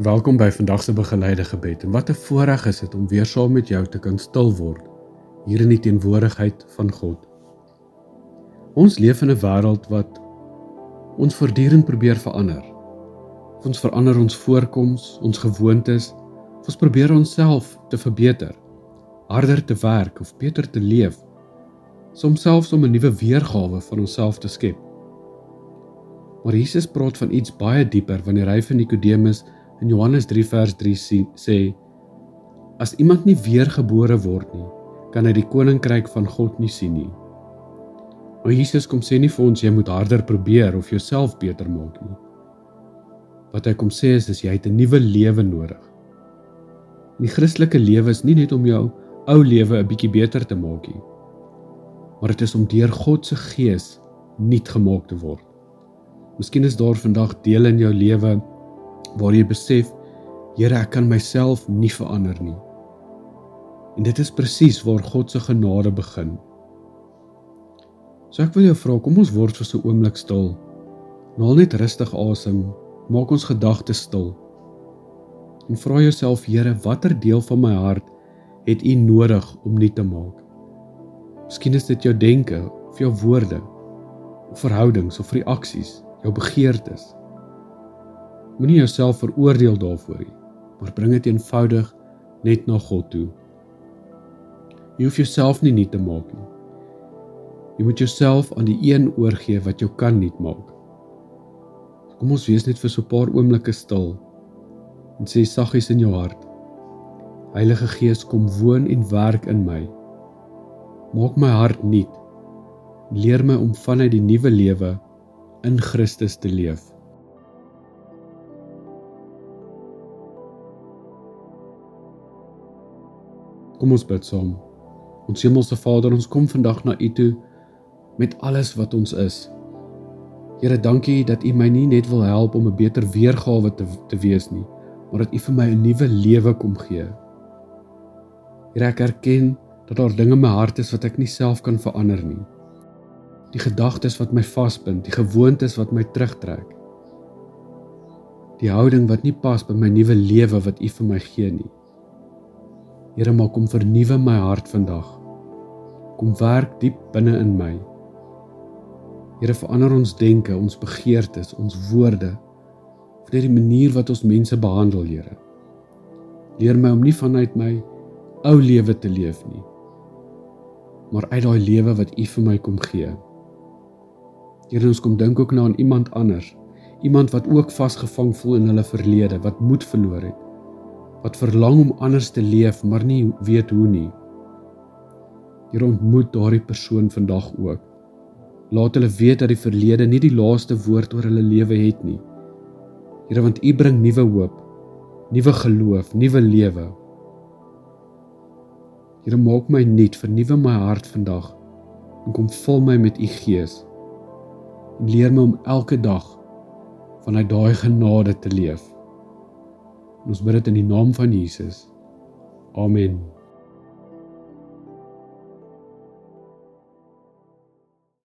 Welkom by vandag se begeleide gebed en wat 'n voorreg is dit om weer saam met jou te kan stil word hier in die teenwoordigheid van God. Ons leef in 'n wêreld wat ons voortdurend probeer verander. Ons verander ons voorkoms, ons gewoontes, ons probeer onsself te verbeter, harder te werk of beter te leef, soms selfs om 'n nuwe weergawe van onsself te skep. Maar Jesus praat van iets baie dieper wanneer hy vir Nikodemus in Johannes 3 vers 3 sê, as iemand nie weergebore word nie, kan hy die koninkryk van God nie sien nie. Maar Jesus kom sê nie vir ons, jy moet harder probeer of jouself beter maak nie. Wat hy kom sê is, jy het 'n nuwe lewe nodig. Die Christelike lewe is nie net om jou ou lewe 'n bietjie beter te maak nie, maar dit is om deur God se gees nuut gemaak te word. Miskien is daar vandag dele in jou lewe waar jy besef, Here, ek kan myself nie verander nie. En dit is presies waar God se genade begin. So ek wil jou vra, kom ons word vir so 'n oomblik stil. Haal net rustig asem, maak ons gedagtes stil. En vra jouself, Here, watter deel van my hart het U nodig om nuut te maak? Miskien is dit jou denke, of jou woorde, of verhoudings, of reaksies, jou begeertes. Moenie jouself veroordeel daarvoor nie, maar bring dit eenvoudig net na God toe. Jy hoef jouself nie nuut te maak nie. Jy moet jouself aan die een oorgee wat jou kan nuut maak. Kom ons wees net vir so 'n paar oomblikke stil en sê saggies in jou hart, Heilige Gees, kom woon en werk in my. Maak my hart nuut. Leer my om vanuit die nuwe lewe in Christus te leef. Kom ons bid saam. Ons Hemelse Vader, ons kom vandag na U toe met alles wat ons is. Here, dankie dat U my nie net wil help om 'n beter weergawe te wees nie, maar dat U vir my 'n nuwe lewe kom gee. Here, ek erken dat daar dinge in my hart is wat ek nie self kan verander nie. Die gedagtes wat my vasbind, die gewoontes wat my terugtrek. Die houding wat nie pas by my nuwe lewe wat U vir my gee nie. Here, maar kom vernuwe my hart vandag. Kom werk diep binne in my. Here, verander ons denke, ons begeertes, ons woorde, of net die manier wat ons mense behandel, Here. Leer my om nie vanuit my ou lewe te leef nie, maar uit daai lewe wat U vir my kom gee. Here, ons kom dink ook nou aan iemand anders, iemand wat ook vasgevang voel in hulle verlede, wat moed verloor het, wat verlang om anders te leef, maar nie weet hoe nie. Here, ontmoet daardie persoon vandag ook. Laat hulle weet dat die verlede nie die laaste woord oor hulle lewe het nie. Here, want U bring nuwe hoop, nuwe geloof, nuwe lewe. Here, maak my nuut, vernuwe my hart vandag, en kom vul my met U Gees, en leer my om elke dag vanuit daai genade te leef. En ons bid dit in die naam van Jesus. Amen.